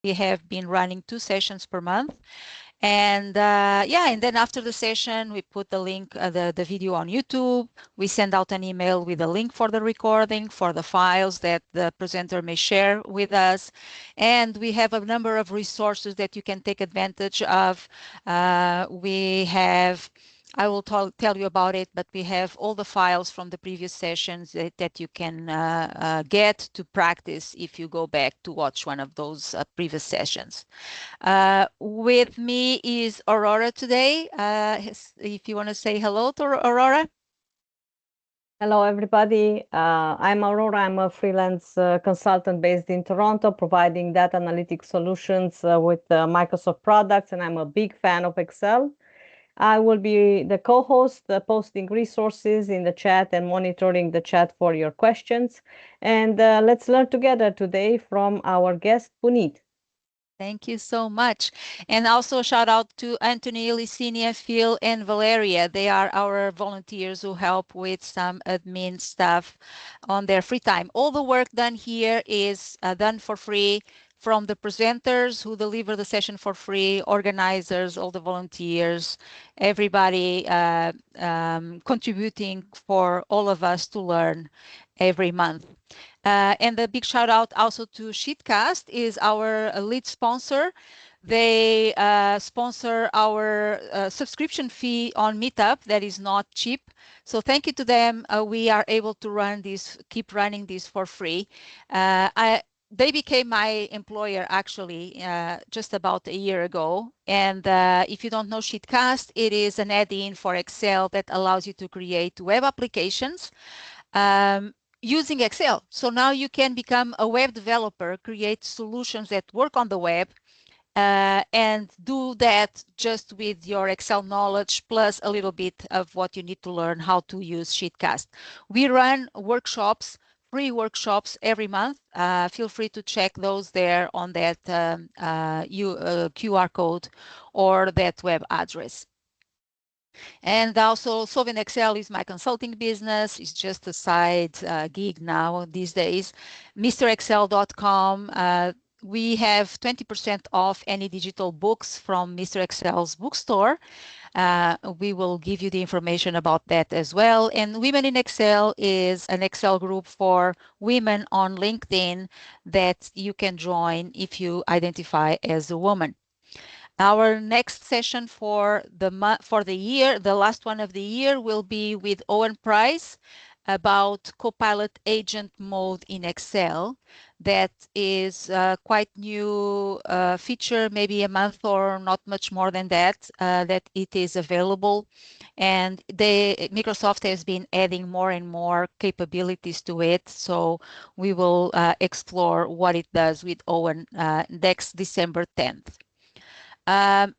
We have been running 2 sessions per month. And yeah, and then after the session, we put the link, the video on YouTube. We send out an email with a link for the recording, for the files that the presenter may share with us. And we have a number of resources that you can take advantage of. We have I will tell you about it, but we have all the files from the previous sessions that you can get to practice if you go back to watch one of those previous sessions. With me is Aurora today. If you want to say hello to Aurora. Hello, everybody. I'm Aurora. I'm a freelance consultant based in Toronto, providing data analytics solutions with Microsoft products, and I'm a big fan of Excel. I will be the co-host, posting resources in the chat and monitoring the chat for your questions. And let's learn together today from our guest, Puneet. Thank you so much. And also shout out to Anthony, Licinia, Phil, and Valeria. They are our volunteers who help with some admin stuff on their free time. All the work done here is done for free from the presenters who deliver the session for free, organizers, all the volunteers, everybody contributing for all of us to learn every month. And a big shout out also to Sheetcast, is our lead sponsor. They sponsor our subscription fee on Meetup that is not cheap. So thank you to them. We are able to keep running this for free. They became my employer actually just about a year ago. And if you don't know Sheetcast, it is an add-in for Excel that allows you to create web applications using Excel. So now you can become a web developer, create solutions that work on the web, and do that just with your Excel knowledge plus a little bit of what you need to learn how to use Sheetcast. We run workshops, free workshops every month. Feel free to check those there on that QR code or that web address. And also Solving Excel is my consulting business. It's just a side gig now these days. MrExcel.com. We have 20% off any digital books from Mr. Excel's bookstore. We will give you the information about that as well. And Women in Excel is an Excel group for women on LinkedIn that you can join if you identify as a woman. Our next session for the year, the last one of the year, will be with Owen Price about Copilot agent mode in Excel. That is quite new feature, maybe a month or not much more than that, that it is available. And Microsoft has been adding more and more capabilities to it. So we will explore what it does with Owen next December 10th.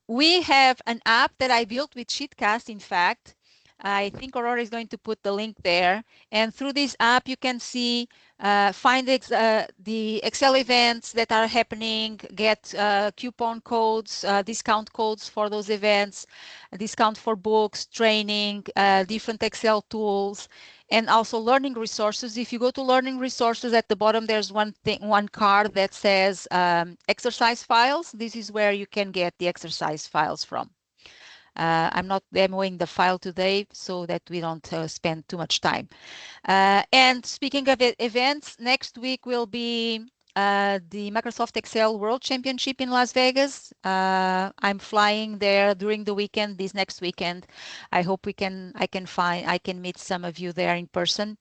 We have an app that I built with Sheetcast, in fact. I think Aurora is going to put the link there. And through this app, you can see, find the Excel events that are happening, get coupon codes, discount codes for those events, a discount for books, training, different Excel tools, and also learning resources. If you go to learning resources at the bottom, there's one card that says exercise files. This is where you can get the exercise files from. I'm not demoing the file today so that we don't spend too much time. And speaking of events, next week will be the Microsoft Excel World Championship in Las Vegas. I'm flying there during the weekend, this next weekend. I hope I can meet some of you there in person.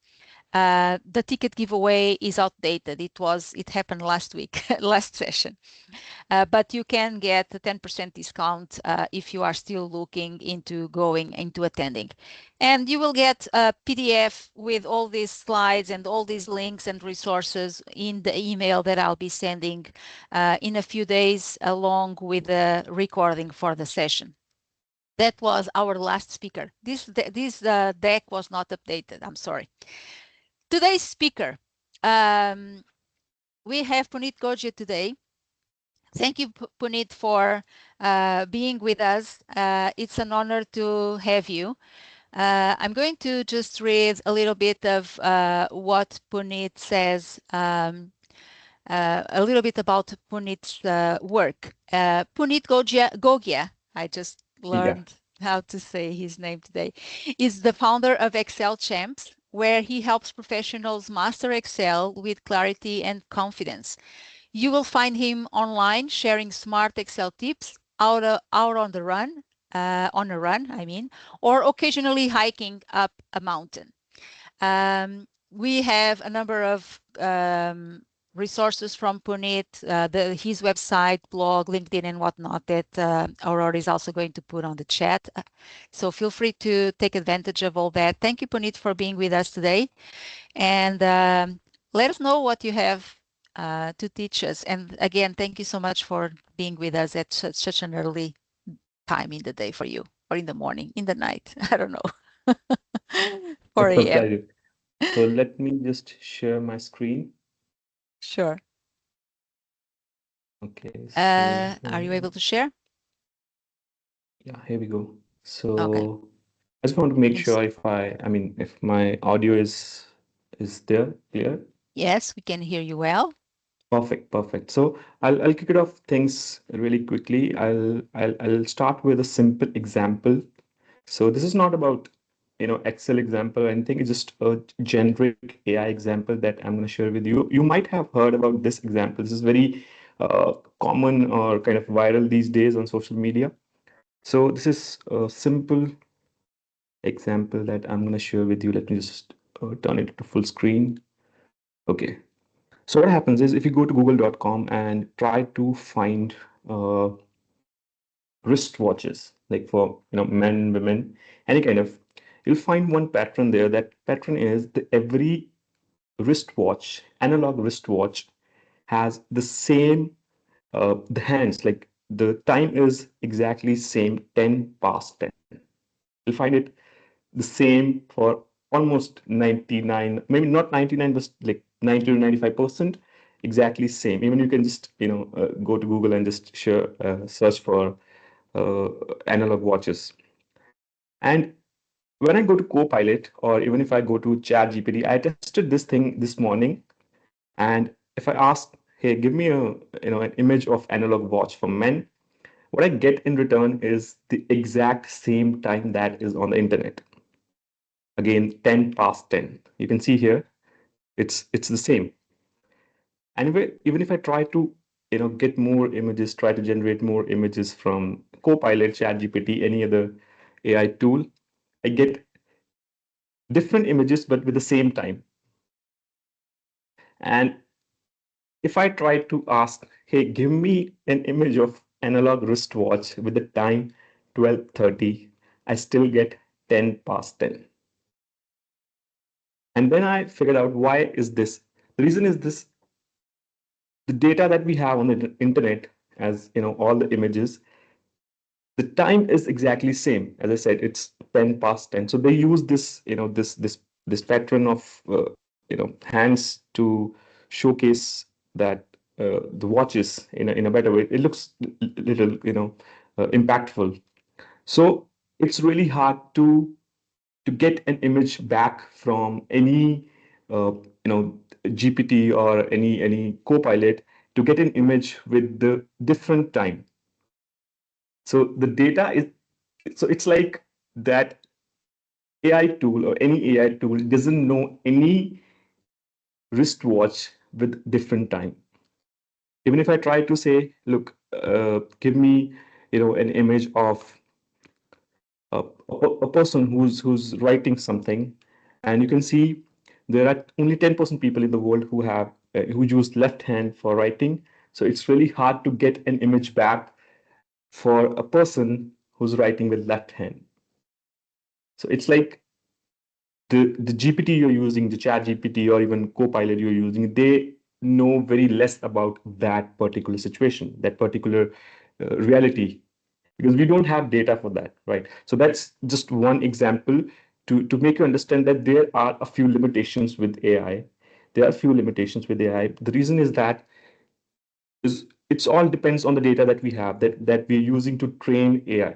The ticket giveaway is outdated. It happened last week, last session. But you can get a 10% discount if you are still looking into going into attending. And you will get a PDF with all these slides and all these links and resources in the email that I'll be sending in a few days, along with the recording for the session. That was our last speaker. This deck was not updated. I'm sorry. Today's speaker, we have Puneet Gogia today. Thank you, Puneet, for being with us. It's an honor to have you. I'm going to just read a little bit of what Puneet says a little bit about Puneet's work. Puneet Gogia, I just Yeah. learned how to say his name today, is the founder of Excel Champs, where he helps professionals master Excel with clarity and confidence. You will find him online sharing smart Excel tips out on a run, I mean, or occasionally hiking up a mountain. We have a number of resources from Puneet, his website, blog, LinkedIn, and whatnot that Aurora is also going to put on the chat. So feel free to take advantage of all that. Thank you, Puneet, for being with us today. And let us know what you have to teach us. And again, thank you so much for being with us at such an early time in the day for you, or in the morning, in the night. I don't know. It's 4 a a.m. pleasure. So let me just share my screen. Sure. Okay, so Are you able to share? yeah, here we go. Okay. So I just want to make And sure I mean, if my audio is there, clear. yes, we can hear you well. Perfect, perfect. So I'll kick it off things really quickly. I'll start with a simple example. So this is not about, Excel example or anything. It's just a generic AI example that I'm going to share with you. You might have heard about this example. This is very common or kind of viral these days on social media. So this is a simple example that I'm going to share with you. Let me just turn it to full screen. Okay. So what happens is if you go to google.com and try to find uh, wristwatches, like for men, women, any kind of, you'll find one pattern there. That pattern is every wristwatch, analog wristwatch, has the same the hands, like the time is exactly same 10 past 10. You'll find it the same for almost 99, maybe not 99, but like 90 to 95%, exactly same. Even you can just go to Google and just search for uh, analog watches. And when I go to Copilot, or even if I go to ChatGPT, I tested this thing this morning. And if I ask, hey, give me an image of analog watch for men, what I get in return is the exact same time that is on the internet. Again, 10 past 10. You can see here, it's the same. And even if I try to get more images, try to generate more images from Copilot, ChatGPT, any other AI tool, I get different images but with the same time. And if I try to ask, hey, give me an image of analog wristwatch with the time 12:30, I still get 10 past 10. And then I figured out, why is this? The reason is this: the data that we have on the internet, as all the images, the time is exactly same. As I said, it's 10 past 10. So they use this this pattern of hands to showcase that the watches in a better way. It looks little impactful. So it's really hard to get an image back from any GPT or any Copilot, to get an image with the different time. So the data is, so it's like that AI tool or any AI tool doesn't know any wristwatch with different time. Even if I try to say, look, give me an image of a person who's writing something, and you can see there are only 10% people in the world who use left hand for writing. So it's really hard to get an image back for a person who's writing with left hand. So it's like the GPT you're using, the chat GPT or even Copilot you're using, they know very less about that particular situation, that particular reality, because we don't have data for that, right? So that's just one example to make you understand that there are a few limitations with AI. There are a few limitations with AI. The reason is that it's all depends on the data that we have, that we're using to train AI.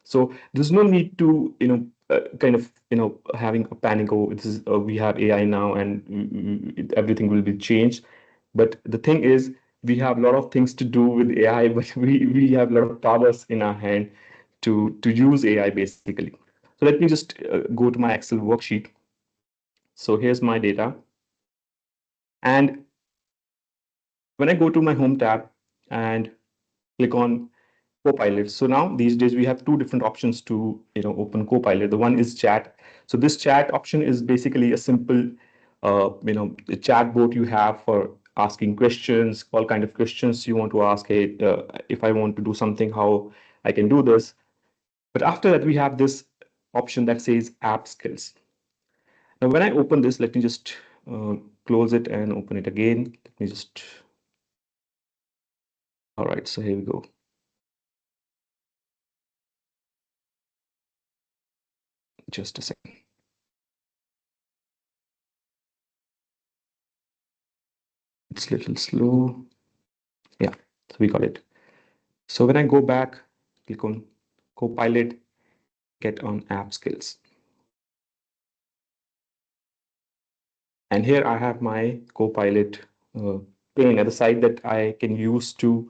So there's no need to kind of having a panic. Oh, this is we have AI now and everything will be changed. But the thing is, we have a lot of things to do with AI, but we have a lot of powers in our hand to use AI basically. So let me just go to my Excel worksheet. So here's my data. And when I go to my home tab and click on Copilot. So now these days we have two different options to open Copilot. The one is chat. So this chat option is basically a simple a chatbot you have for asking questions, all kind of questions you want to ask. Hey, if I want to do something, how I can do this. But after that, we have this option that says App Skills. Now, when I open this, let me just close it and open it again. Let me just. All right, so here we go. Just a second. It's a little slow. Yeah, so we got it. So when I go back, click on Copilot, get on App Skills. And here I have my Copilot pane at the side that I can use to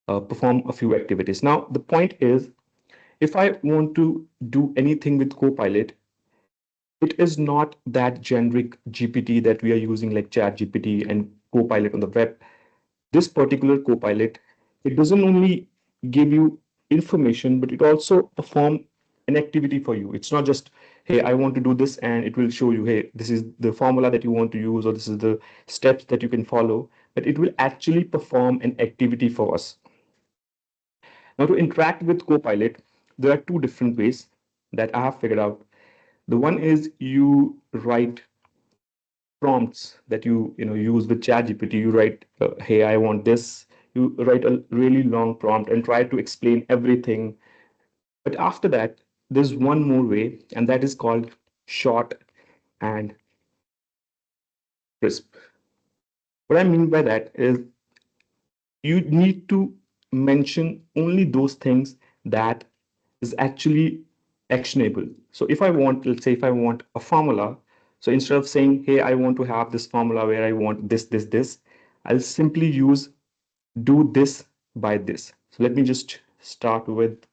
perform a few activities. Now, the point is, if I want to do anything with Copilot, it is not that generic GPT that we are using like Chat GPT and Copilot on the web. This particular Copilot, it doesn't only give you information, but it also perform an activity for you. It's not just, hey, I want to do this, and it will show you, hey, this is the formula that you want to use, or this is the steps that you can follow, but it will actually perform an activity for us. Now, to interact with Copilot, there are two different ways that I have figured out. The one is you write prompts that you use with ChatGPT. You write, "Hey, I want this." You write a really long prompt and try to explain everything. But after that, there's one more way, and that is called short and crisp. What I mean by that is you need to mention only those things that is actually actionable. So if I want, let's say if I want a formula, so instead of saying, hey, I want to have this formula where I want this, I'll simply use do this by this. So let me just start with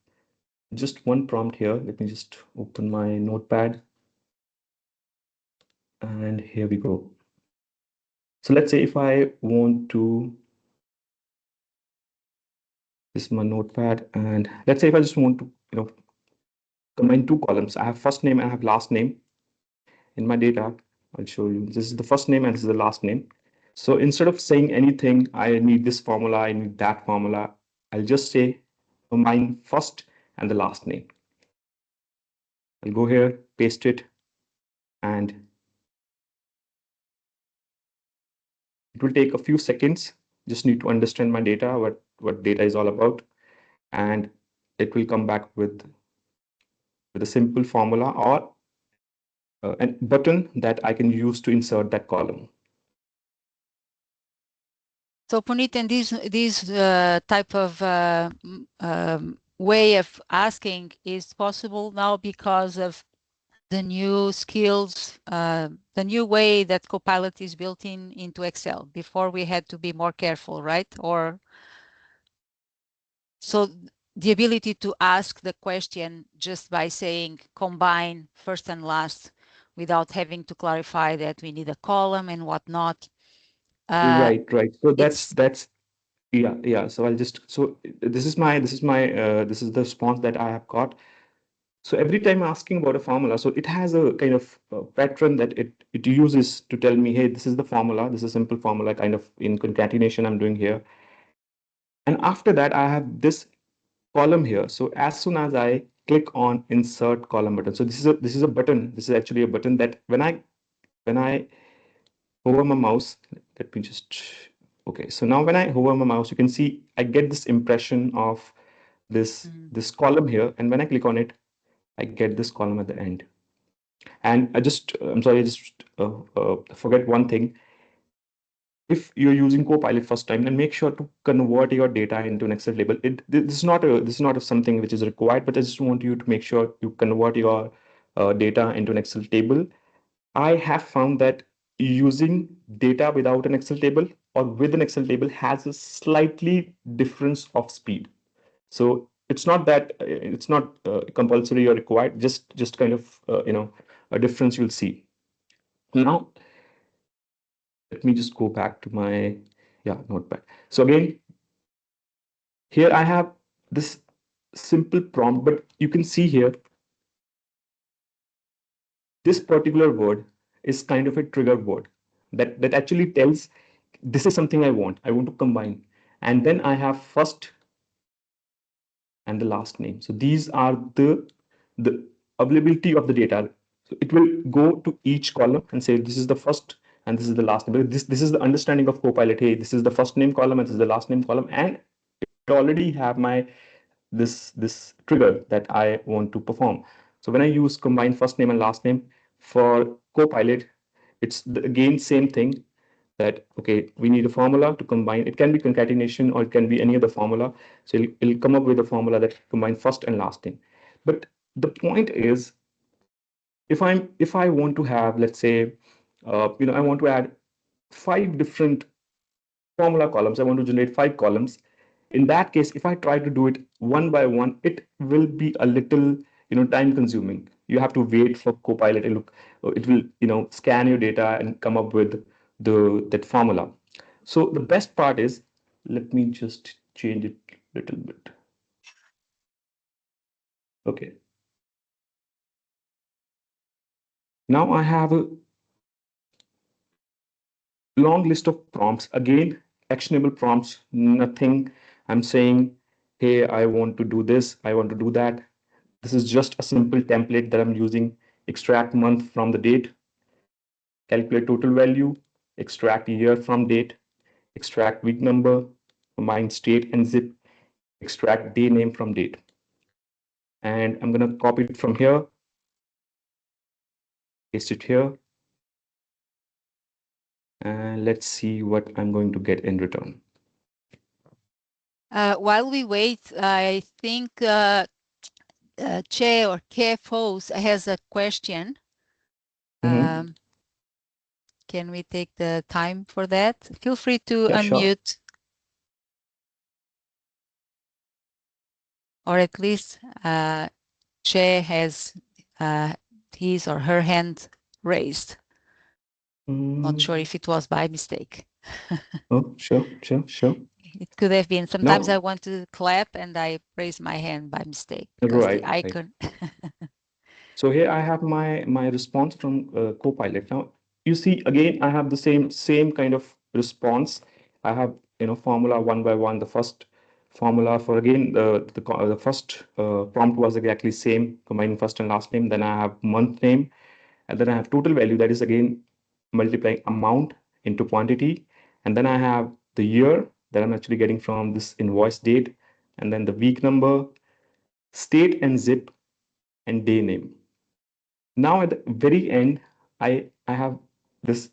just one prompt here. Let me just open my notepad. And here we go. So let's say if I want to, this is my notepad, and let's say if I just want to, combine two columns. I have first name and I have last name in my data. I'll show you. This is the first name and this is the last name. So instead of saying anything, I need this formula, I need that formula, I'll just say combine first and the last name. I'll go here, paste it, and it will take a few seconds. Just need to understand my data, what data is all about, and it will come back with a simple formula or a button that I can use to insert that column. So Puneet, and this type of way of asking is possible now because of the new skills, the new way that Copilot is built into Excel. Before we had to be more careful, right? Or so the ability to ask the question just by saying combine first and last without having to clarify that we need a column and whatnot. Right. So that's yeah. So I'll just this is this is the response that I have got. So every time asking about a formula, so it has a kind of pattern that it uses to tell me, hey, this is the formula, this is a simple formula, kind of in concatenation I'm doing here. And after that, I have this column here. So as soon as I click on insert column button, so this is a button. This is actually a button that when I hover my mouse, let me just okay. So now when I hover my mouse, you can see I get this impression of this column here, and when I click on it, I get this column at the end. And I'm sorry, I just forget one thing. If you're using Copilot first time, then make sure to convert your data into an Excel table. This is not something which is required, but I just want you to make sure you convert your data into an Excel table. I have found that using data without an Excel table or with an Excel table has a slightly difference of speed. So it's not that it's not compulsory or required, just kind of a difference you'll see. Now let me just go back to my notepad. So again, here I have this simple prompt, but you can see here this particular word is kind of a trigger word that actually tells this is something I want to combine. And then I have first and the last name. So these are the availability of the data. So it will go to each column and say this is the first and this is the last name. But this is the understanding of Copilot. Hey, this is the first name column and this is the last name column, and it already have my this trigger that I want to perform. So when I use combine first name and last name for Copilot, it's again same thing, that okay, we need a formula to combine. It can be concatenation or it can be any other formula. So it'll come up with a formula that combines first and last name. But the point is, if I want to have, let's say, I want to add 5 different formula columns. I want to generate 5 columns. In that case, if I try to do it one by one, it will be a little, time consuming. You have to wait for Copilot. It will, scan your data and come up with that formula. So the best part is, let me just change it a little bit. Okay. Now I have a long list of prompts. Again, actionable prompts, nothing. I'm saying, hey, I want to do this, I want to do that. This is just a simple template that I'm using. Extract month from the date, calculate total value, extract year from date, extract week number, combine state and zip, extract day name from date. And I'm going to copy it from here, paste it here, and let's see what I'm going to get in return. While we wait, I think Che or Kefos has a question. Can we take the time for that? Feel free to unmute. Sure. Or at least Che has his or her hand raised. Not sure if it was by mistake. Oh, sure. It could have been. Sometimes I want to clap and I raise my hand by mistake because the icon. Right. So here I have my response from Copilot. Now you see again I have the same kind of response. I have formula one by one. The first formula for again the first prompt was exactly same, combining first and last name. Then I have month name, and then I have total value, that is again multiplying amount into quantity, and then I have the year that I'm actually getting from this invoice date, and then the week number, state and zip, and day name. Now at the very end, I have this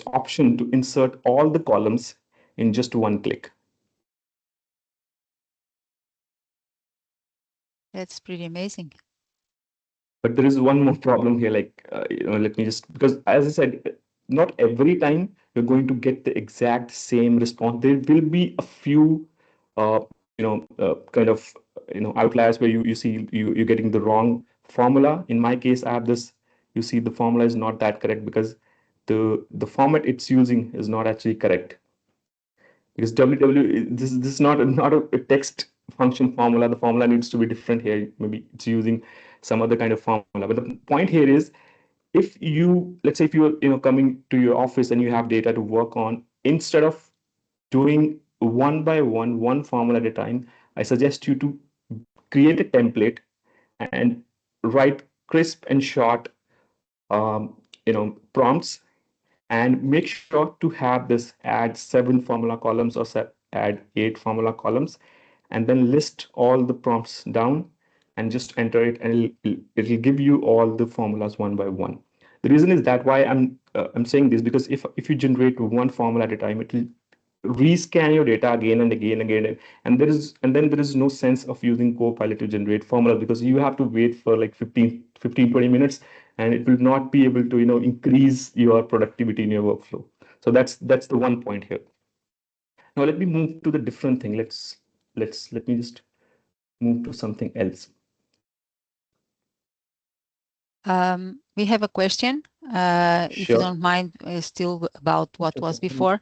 option to insert all the columns in just one click. That's pretty amazing. But there is one more problem here. Like, let me just, because as I said, not every time you're going to get the exact same response. There will be a few, kind of, outliers where you see you're getting the wrong formula. In my case, I have this. You see, the formula is not that correct because the format it's using is not actually correct. Because this is not a text function formula. The formula needs to be different here. Maybe it's using some other kind of formula. But the point here is, if you, let's say if you're coming to your office and you have data to work on, instead of doing one by one formula at a time, I suggest you to create a template and write crisp and short prompts, and make sure to have this add 7 formula columns or add 8 formula columns, and then list all the prompts down and just enter it, and it'll give you all the formulas one by one. The reason is that why I'm saying this, because if you generate one formula at a time, it will rescan your data again and again, and then there is no sense of using Copilot to generate formulas, because you have to wait for like 15 20 minutes and it will not be able to, increase your productivity in your workflow. So that's the one point here. Now let me move to the different thing. Let me just move to something else. We have a question, if you Sure. don't mind, still about what was before.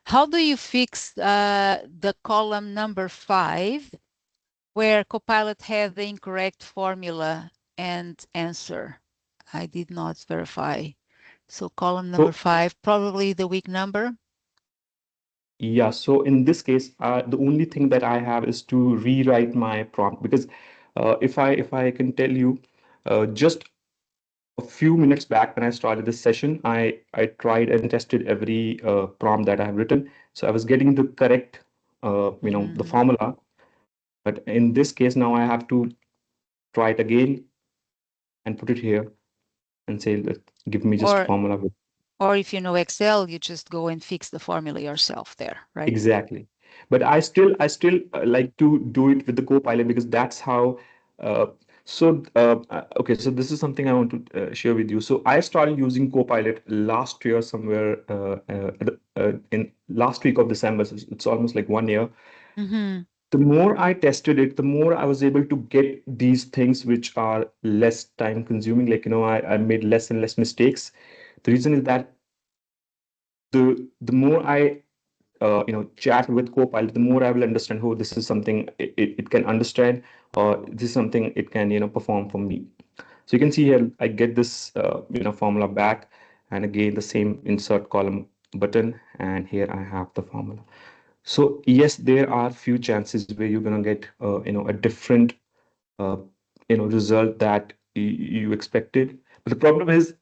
How do you fix the column number 5 where Copilot had the incorrect formula and answer? I did not verify. So column number 5, probably the weak number. Yeah, so in this case, the only thing that I have is to rewrite my prompt, because if I can tell you, just a few minutes back when I started this session, I tried and tested every prompt that I have written. So I was getting the correct, the formula. But in this case, now I have to try it again and put it here and say, give me just formula with. Or if you know Excel, you just go and fix the formula yourself there, right? Exactly. But I still like to do it with the Copilot, because that's how. Uh, okay, so this is something I want to share with you. So I started using Copilot last year somewhere, in last week of December. So it's almost like 1 year. Mm-hmm. The more I tested it, the more I was able to get these things which are less time consuming. Like, I made less and less mistakes. The reason is that the more I chat with Copilot, the more I will understand, oh, this is something it can understand, or this is something it can, perform for me. So you can see here, I get this, formula back, and again, the same insert column button, and here I have the formula. So yes, there are few chances where you're going to get, a different, uh, result that you expected. But the problem is,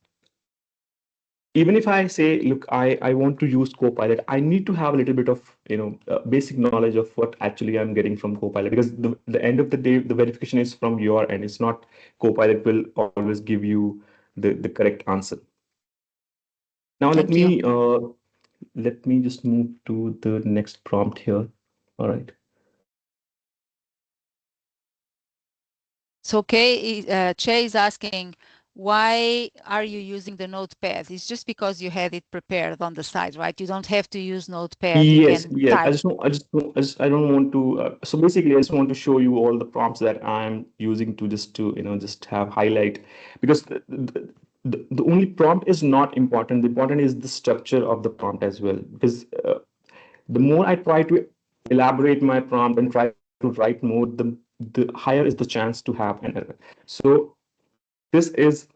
even if I say, look, I want to use Copilot, I need to have a little bit of, basic knowledge of what actually I'm getting from Copilot, because the end of the day, the verification is from your end. It's not Copilot will always give you the correct answer. Now Thank you. let me just move to the next prompt here. All right. So Che is asking, why are you using the notepad? It's just because you had it prepared on the side, right? You don't have to use notepad. You Yes, can yes. type. I don't want to. So basically, I just want to show you all the prompts that I'm using to just have highlight, because the only prompt is not important. The important is the structure of the prompt as well. Because the more I try to elaborate my prompt and try to write more, the higher is the chance to have an error. So this is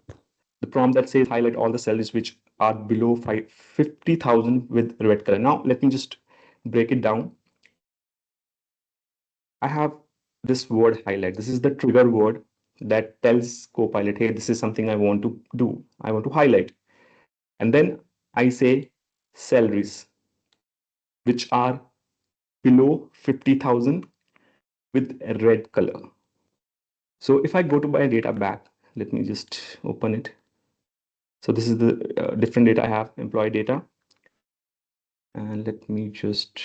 the prompt that says highlight all the cells which are below 50,000 with red color. Now, let me just break it down. I have this word highlight. This is the trigger word that tells Copilot, hey, this is something I want to do. I want to highlight. And then I say salaries, which are below 50,000 with a red color. So if I go to my data back, let me just open it. So this is the different data I have, employee data. And let me just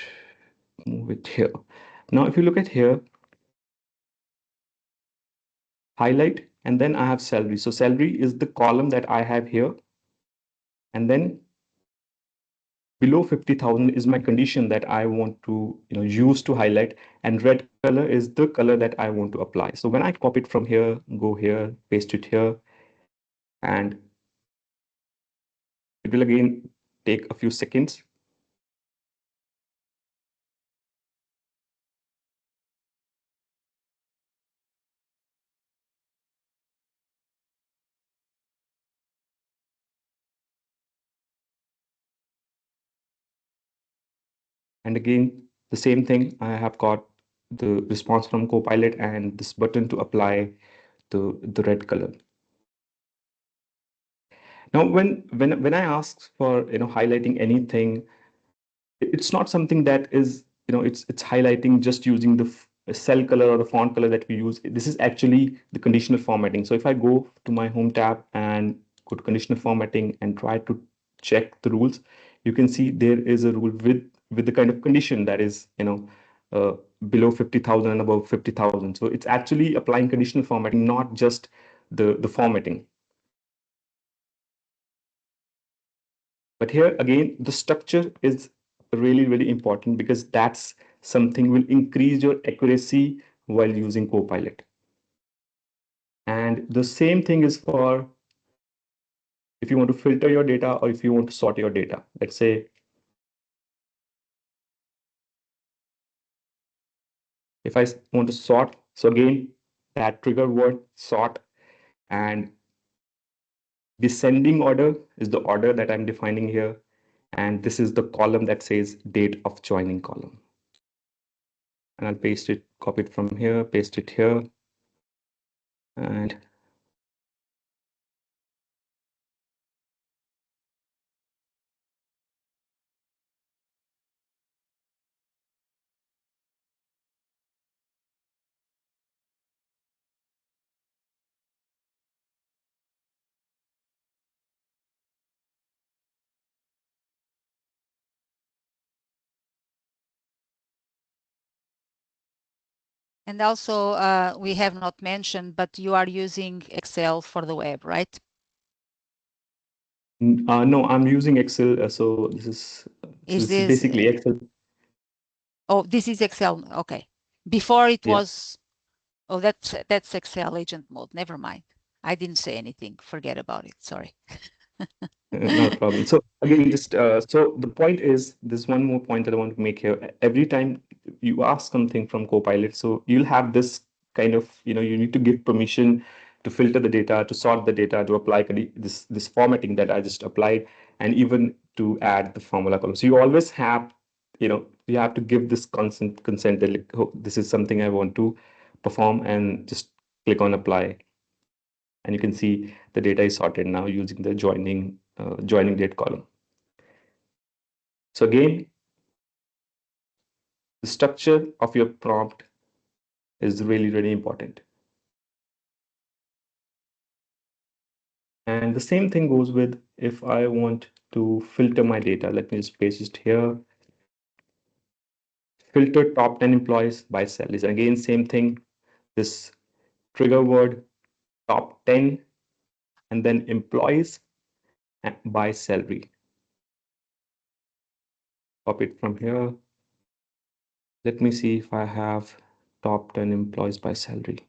move it here. Now, if you look at here, highlight, and then I have salary. So salary is the column that I have here. And then below 50,000 is my condition that I want to use to highlight. And red color is the color that I want to apply. So when I copy it from here, go here, paste it here, and it will again take a few seconds. And again, the same thing, I have got the response from Copilot and this button to apply the red color. Now, when I ask for highlighting anything, it's not something that is it's highlighting just using the cell color or the font color that we use. This is actually the conditional formatting. So if I go to my home tab and go to conditional formatting and try to check the rules, you can see there is a rule with the kind of condition that is uh, below 50,000 and above 50,000. So it's actually applying conditional formatting, not just the formatting. But here again, the structure is really, really important because that's something will increase your accuracy while using Copilot. And the same thing is for if you want to filter your data or if you want to sort your data. Let's say if I want to sort, so again, that trigger word sort and descending order is the order that I'm defining here. And this is the column that says date of joining column. And I'll paste it, copy it from here, paste it here. And And also, we have not mentioned, but you are using Excel for the web, right? no, I'm using Excel. So Is this is this, basically Excel. oh, this is Excel. Okay. Before it Yeah. was, oh, that's Excel agent mode. Never mind. I didn't say anything. Forget about it. Sorry. Not a problem. So again, just so the point is, there's one more point that I want to make here. Every time you ask something from Copilot, so you'll have this kind of, you need to give permission to filter the data, to sort the data, to apply this formatting that I just applied, and even to add the formula column. So you always have, you have to give this consent that like, oh, this is something I want to perform, and just click on apply, and you can see the data is sorted now using the joining date column. So again, the structure of your prompt is really, really important. And the same thing goes with if I want to filter my data. Let me just paste it here. Filter top 10 employees by salaries. And again, same thing, this trigger word top 10 and then employees by salary. Copy it from here. Let me see if I have top 10 employees by salary.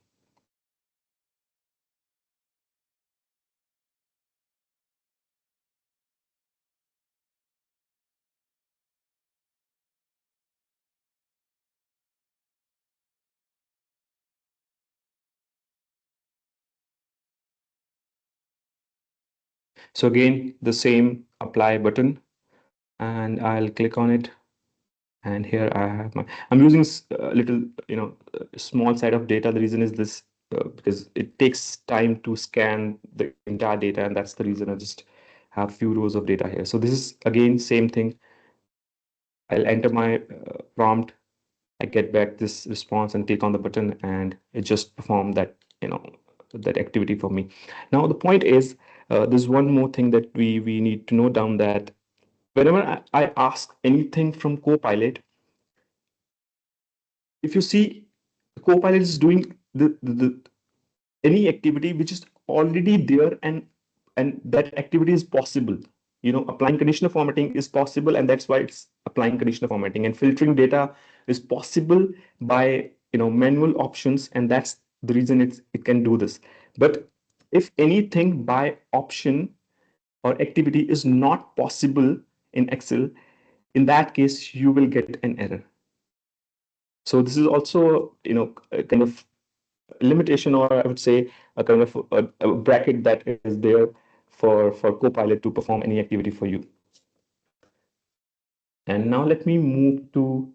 So again, the same apply button, and I'll click on it. And here I have I'm using a little, small side of data. The reason is this, because it takes time to scan the entire data, and that's the reason I just have few rows of data here. So this is again, same thing. I'll enter my prompt, I get back this response and click on the button, and it just performed that, that activity for me. Now, the point is, there's one more thing that we need to note down, that whenever I ask anything from Copilot, if you see, Copilot is doing the any activity which is already there, and that activity is possible. Applying conditional formatting is possible, and that's why it's applying conditional formatting. And filtering data is possible by manual options, and that's the reason it can do this. But if anything by option or activity is not possible in Excel, in that case you will get an error. So this is also a kind of limitation, or I would say a kind of a bracket that is there for Copilot to perform any activity for you. And now let me move to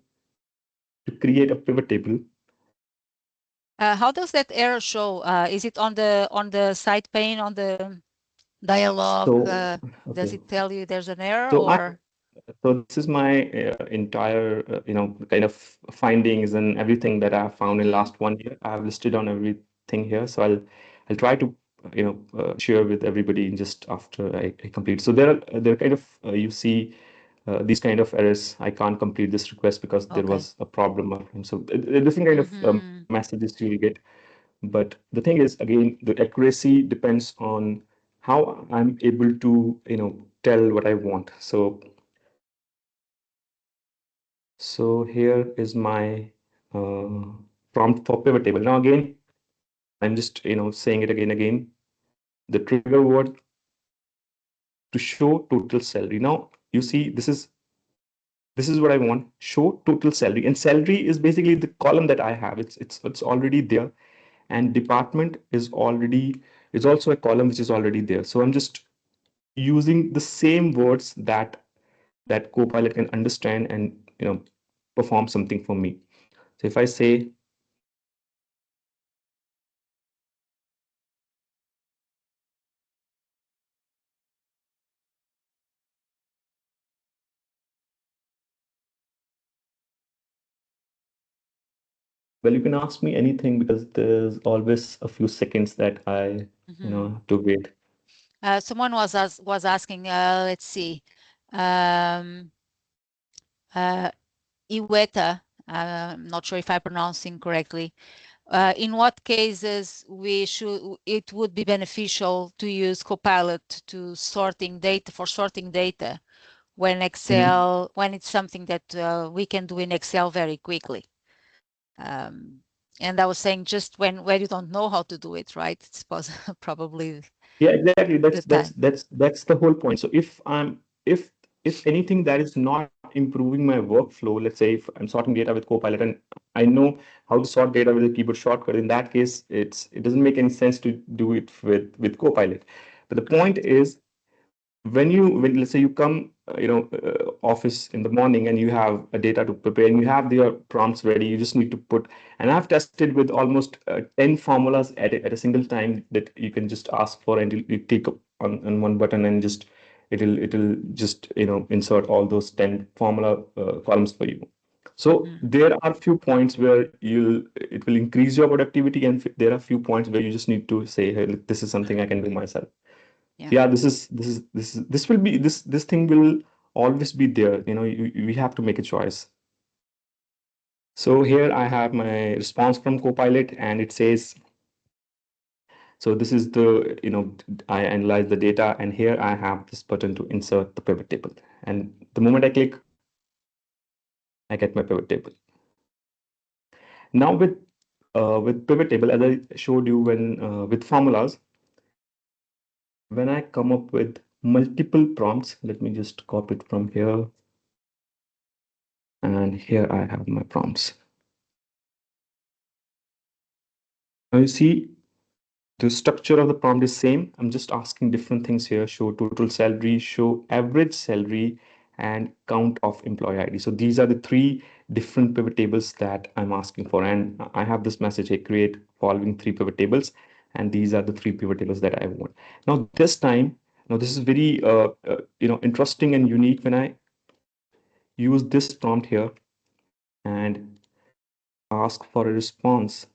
create a pivot table. How does that error show? Is it on the side pane on the dialog? So Does okay, it tell you there's an error so I or? so this is my entire kind of findings and everything that I've found in last 1 year. I've listed on everything here, so I'll try to share with everybody just after I complete. So there are kind of you see these kind of errors. I can't complete this request because there Okay. was a problem. So different kind of messages you will get. But the thing is, again, the accuracy depends on how I'm able to tell what I want. So here is my uh, prompt for pivot table. Now again, I'm just saying it again. The trigger word to show total salary. Now you see this is what I want. Show total salary, and salary is basically the column that I have. It's already there, and department is also a column which is already there. So I'm just using the same words that Copilot can understand and perform something for me. So if I say well, you can ask me anything because there's always a few seconds that I have to wait. Someone was asking, let's see, um, Iweta, I'm not sure if I'm pronouncing correctly. In what cases it would be beneficial to use Copilot to sorting data when Excel, when it's something that we can do in Excel very quickly. And I was saying just where you don't know how to do it, right? It's probably Yeah, exactly. the time. That's the whole point. So if anything that is not improving my workflow, let's say if I'm sorting data with Copilot and I know how to sort data with a keyboard shortcut, in that case, it doesn't make any sense to do it with Copilot. But the point is when let's say you come office in the morning and you have a data to prepare and you have your prompts ready, you just need to put, and I've tested with almost 10 formulas at a single time that you can just ask for, and you click on one button and just it'll just insert all those 10 formula columns for you. So there are few points where it will increase your productivity, and there are few points where you just need to say, hey, look, this is something I can do myself. Yeah, this thing will always be there. We have to make a choice. So here I have my response from Copilot, and it says, so this is the I analyze the data, and here I have this button to insert the pivot table, and the moment I click, I get my pivot table. Now with pivot table, as I showed you with formulas, when I come up with multiple prompts, let me just copy it from here, and here I have my prompts. Now you see the structure of the prompt is same. I'm just asking different things here. Show total salary, show average salary, and count of employee ID. So these are the three different pivot tables that I'm asking for. And I have this message here, create following three pivot tables. And these are the three pivot tables that I want. Now this time, now this is very interesting and unique when I use this prompt here and ask for a response.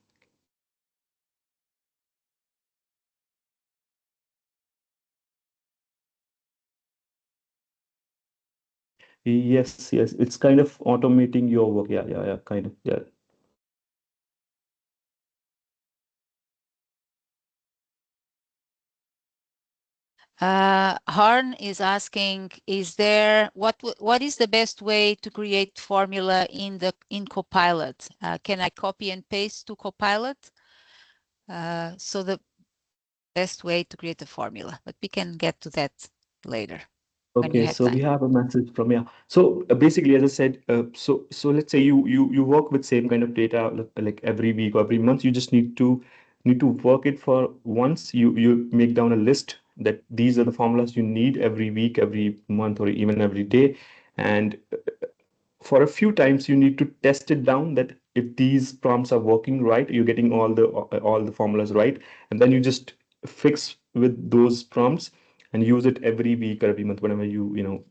Yes, it's kind of automating your work. Yeah, kind of. Yeah. Harn is asking, what is the best way to create formula in Copilot? Can I copy and paste to Copilot? So the best way to create a formula, but we can get to that later when you Okay, have so we time. have a message from, yeah. So basically, as I said, so let's say you work with same kind of data like every week or every month. You just need to work it for once. You make down a list that these are the formulas you need every week, every month, or even every day, and for a few times you need to test it down that if these prompts are working right, you're getting all the formulas right, and then you just fix with those prompts and use it every week or every month whenever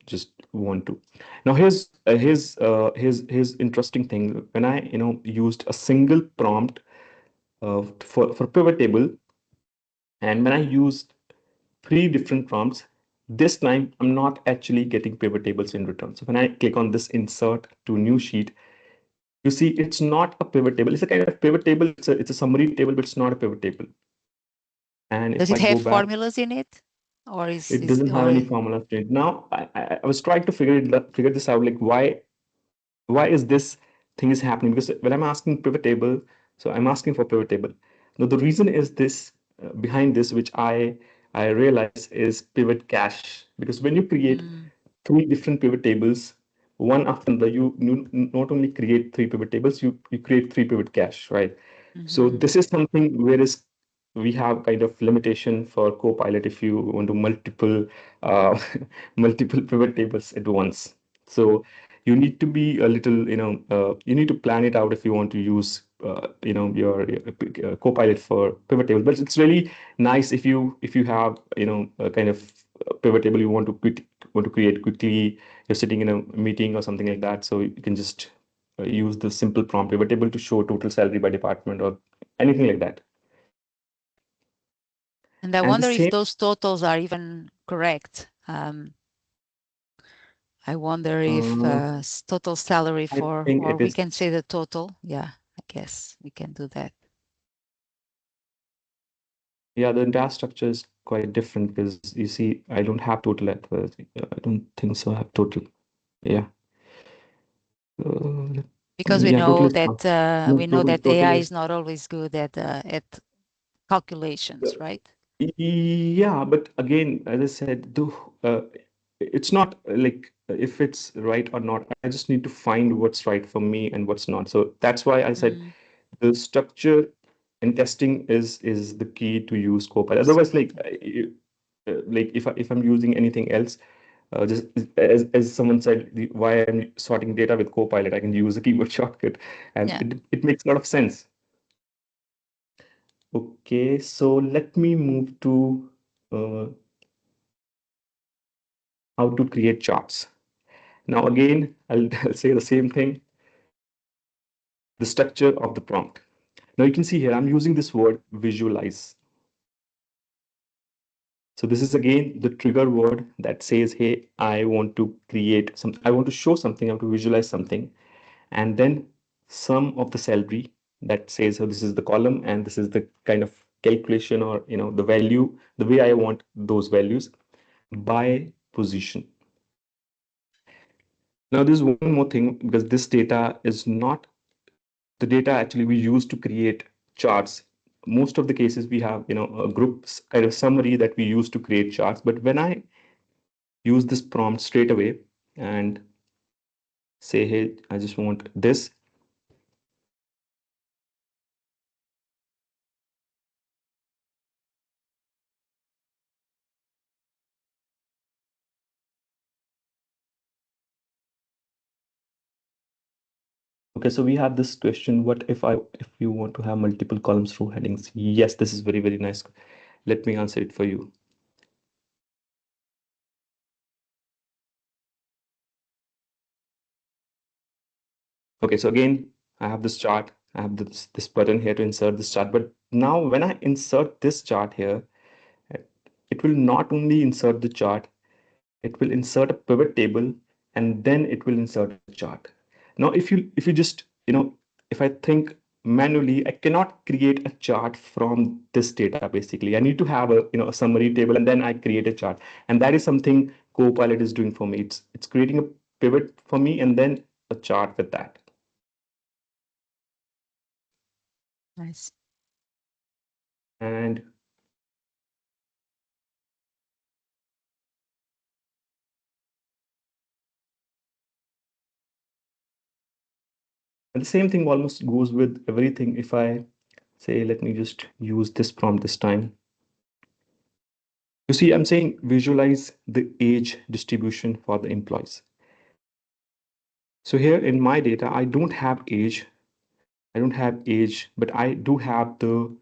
just want to. Now here's interesting thing. When I used a single prompt for pivot table, and when I used three different prompts, this time I'm not actually getting pivot tables in return. So when I click on this insert to new sheet, you see it's not a pivot table. It's a kind of pivot table. It's a summary table, but it's not a pivot table. And Does if it I go have back, formulas in it? or It is doesn't have or any formulas to it. Now, I was trying to figure this out, like why is this thing is happening? Because when I'm asking pivot table, so I'm asking for pivot table. Now the reason is this behind this, which I realize is pivot cache. Because when you create mm, three different pivot tables, one after another, you not only create three pivot tables, you create three pivot cache, right? So mm-hmm, this is something where is we have kind of limitation for Copilot if you want to multiple uh, multiple pivot tables at once. So you need to be a little, you need to plan it out if you want to use, your Copilot for pivot tables. But it's really nice if you have, a kind of pivot table you want to create quickly. You're sitting in a meeting or something like that, so you can just use the simple prompt pivot table to show total salary by department or anything like that. and I And the wonder if same, those totals are even correct. I wonder if uh, total salary I for, think or it we is. can say the total. Yeah, I guess we can do that. Yeah, the entire structure is quite different because you see, I don't have total at first. I don't think so. I have total. Yeah. Uh, Because yeah, total is fine. No, we know total that AI total is is. not always good at calculations, right? Yeah, but again, as I said, it's not like if it's right or not. I just need to find what's right for me and what's not. So that's why I said Mm, the structure and testing is the key to use Copilot. use Otherwise, Copilot. like if I'm using anything else, just as someone said, why I'm sorting data with Copilot, I can use a keyboard shortcut, and Yeah. it makes a lot of sense. Okay, so let me move to uh, how to create charts. Now again, I'll say the same thing, the structure of the prompt. Now you can see here, I'm using this word visualize. So this is again the trigger word that says, hey, I want to create some, I want to show something, I want to visualize something. And then sum of the salary that says, so this is the column and this is the kind of calculation or, the value, the way I want those values by position. Now there's one more thing because this data is not the data actually we use to create charts. Most of the cases we have, a group kind of summary that we use to create charts. But when I use this prompt straight away and say, hey, I just want this. Okay, so we have this question, what if you want to have multiple columns row headings? Yes, this is very, very nice. Let me answer it for you. Okay, so again, I have this chart. I have this button here to insert this chart. But now when I insert this chart here, it will not only insert the chart, it will insert a pivot table, and then it will insert a chart. Now if you just, if I think manually, I cannot create a chart from this data. Basically, I need to have a, a summary table, and then I create a chart. And that is something Copilot is doing for me. It's creating a pivot for me and then a chart with that. Nice. And the same thing almost goes with everything. If I say, let me just use this prompt this time. You see, I'm saying visualize the age distribution for the employees. So here in my data, I don't have age. I don't have age, but I do have the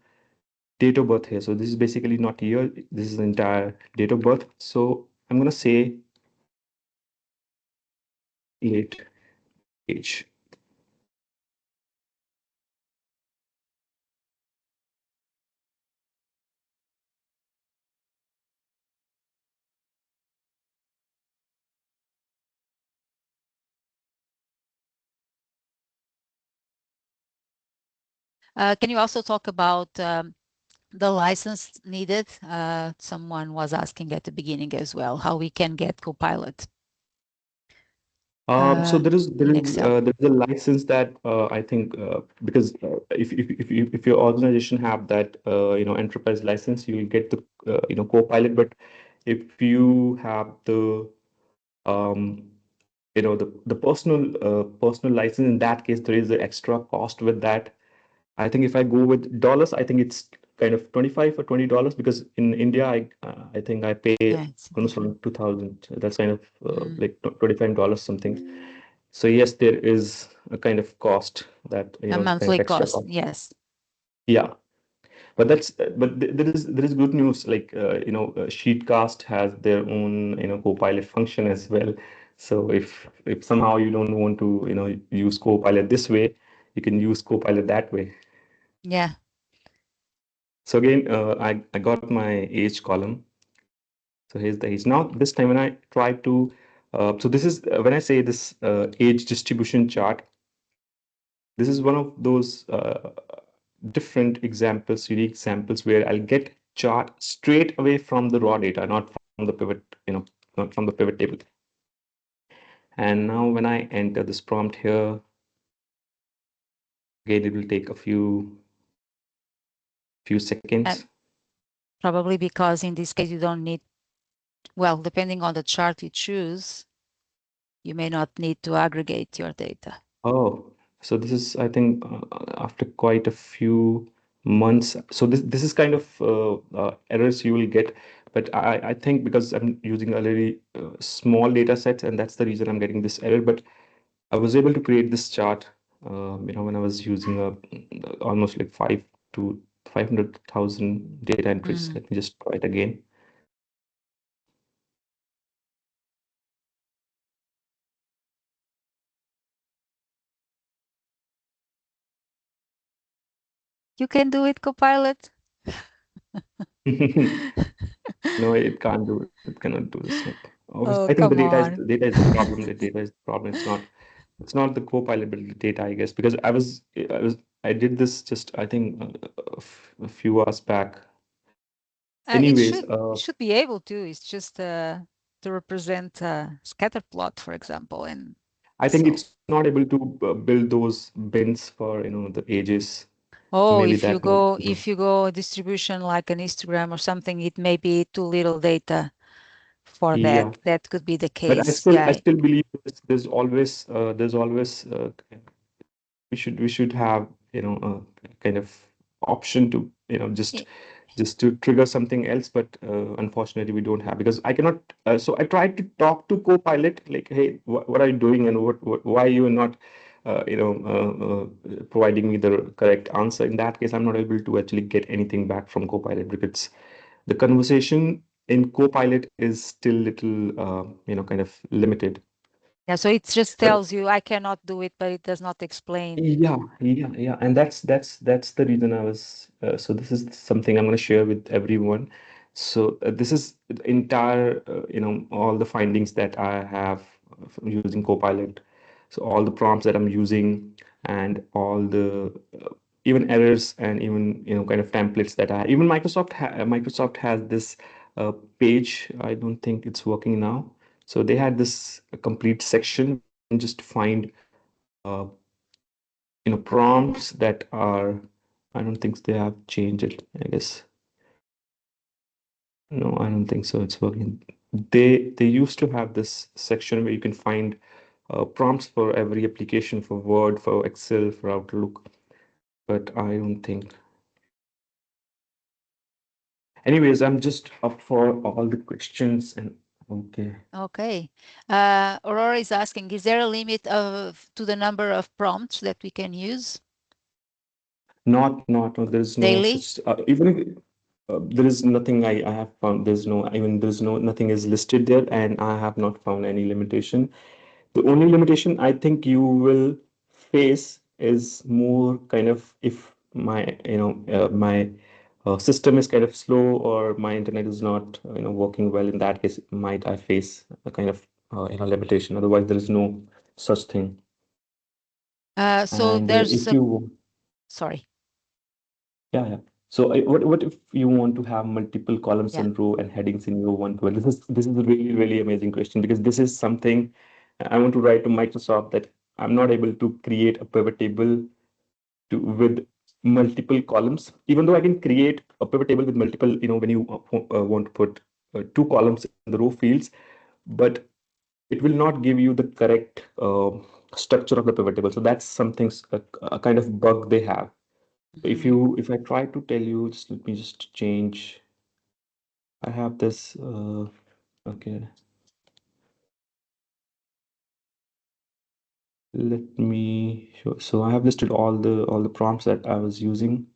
date of birth here. So this is basically not year. This is the entire date of birth. So I'm going to say 8 age. Can you also talk about the license needed. Someone was asking at the beginning as well how we can get Copilot So there is in Excel. there is a license that I think because if your organization have that enterprise license, you will get the Copilot. But if you have the um, the personal license, in that case there is an extra cost with that. I think if I go with dollars, I think it's kind of 25 or $20 because in India I think I pay Yeah, it's almost different. around 2000. That's kind of Mm, like $25 something. So yes, there is a kind of cost that a kind of monthly extra cost, cost. yes. Yeah, but there is good news. Like Sheetcast has their own Copilot function as well. So if somehow you don't want to use Copilot this way, you can use Copilot that way. Yeah. So again, I got my age column. So here's the age. Now this time when I try to, so this is when I say this age distribution chart. This is one of those different examples, unique examples where I'll get chart straight away from the raw data, not from the pivot, not from the pivot table. And now when I enter this prompt here, again it will take a few And seconds. probably because in this case you don't need, well, depending on the chart you choose, you may not need to aggregate your data. Oh, so this is, I think, after quite a few months. So this is kind of errors you will get, but I think because I'm using a very small data set, and that's the reason I'm getting this error. But I was able to create this chart, when I was using almost like 500,000 data entries. Mm. Let me just try it again. You can do it, Copilot. No, it can't do it. It cannot do this. Like, obviously, I Oh, think the come data is on. the data is the problem. The data is the problem. It's not the Copilot built data, I guess, because I did this just I think a few hours back. It Anyways, should be able to. It's just to represent scatter plot, for example, and I think so. it's not able to build those bins for the ages. Oh, Maybe that would. if you go distribution like an histogram or something, it may be too little data for that. Yeah, That could be the but case. I Yeah. still believe there's always we should have a kind of option to just I- just to trigger something else, but unfortunately we don't have because I cannot. So I tried to talk to Copilot like, hey, what are you doing and why you are not providing me the correct answer. In that case, I'm not able to actually get anything back from Copilot because the conversation in Copilot is still little kind of limited. Yeah, so it just But tells you I cannot do it, but it does not explain. yeah, and that's the reason I was. So this is something I'm going to share with everyone. So this is the entire, all the findings that I have from using Copilot. So all the prompts that I'm using, and all the even errors, and even kind of templates that I even Microsoft has this page. I don't think it's working now. So they had this complete section where you can just find. Uh, prompts that are, I don't think they have changed it, I guess. No, I don't think so it's working. They used to have this section where you can find prompts for every application, for Word, for Excel, for Outlook, but I don't think. Anyways, I'm just up for all the questions. And okay. Okay. Aurora is asking, is there a limit to the number of prompts that we can use Not, no, there's no daily? such, even if there is nothing I have found, there's no, nothing is listed there, and I have not found any limitation. The only limitation I think you will face is more kind of if my system is kind of slow, or my internet is not working well. In that case, might I face a kind of limitation. Otherwise, there is no such thing. So And there's if a, you, sorry. yeah, yeah. So what if you want to have multiple columns Yeah. and row and headings in your one pivot? This is a really amazing question because this is something I want to write to Microsoft that I'm not able to create a pivot table with multiple columns, even though I can create a pivot table with multiple, when you want to put two columns in the row fields, but it will not give you the correct structure of the pivot table. So that's something, a kind of bug they have. So Mhm. if I try to tell you, just let me just change. I have this, okay, let me show. So I have listed all the prompts that I was using.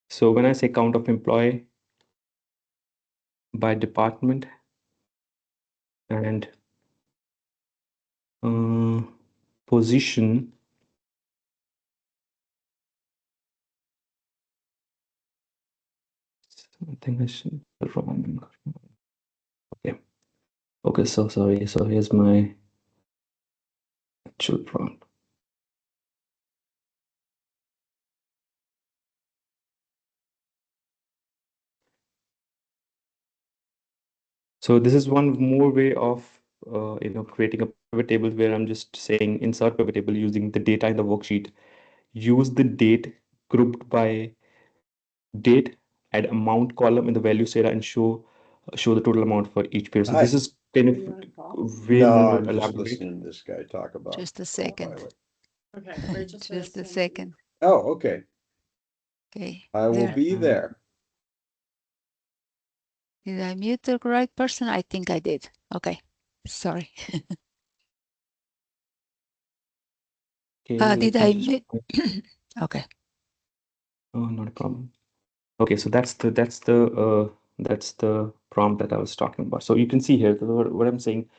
So when I say count of employee by department and uh, position, I think I should wrong. Okay. Okay, so sorry. So here's my actual prompt. So this is one more way of creating a pivot table where I'm just saying insert pivot table using the data in the worksheet. Use the date grouped by date, add amount column in the values data, and show the total amount for each period. So this Hi. is kind of way No, more I'm just elaborate. listening to this guy talk about Just a second. Copilot. Just a second. Oh, okay. Okay. I will There. be there. Did I mute the right person? I think I did. Okay. Sorry. Okay, Did let me I just. mute? Okay. Oh, not a problem. Okay, so that's the prompt that I was talking about. So you can see here what I'm saying.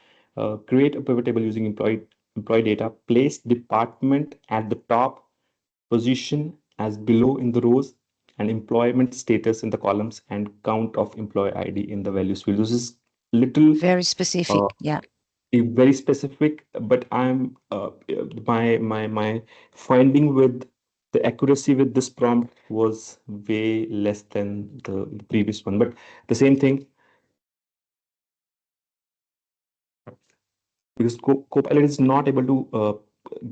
Create a pivot table using employee data. Place department at the top, position as below in the rows, and employment status in the columns, and count of employee ID in the values field. This is little Very specific. uh, Yeah. very specific, but I'm my finding with the accuracy with this prompt was way less than the previous one. But the same thing, because Copilot is not able to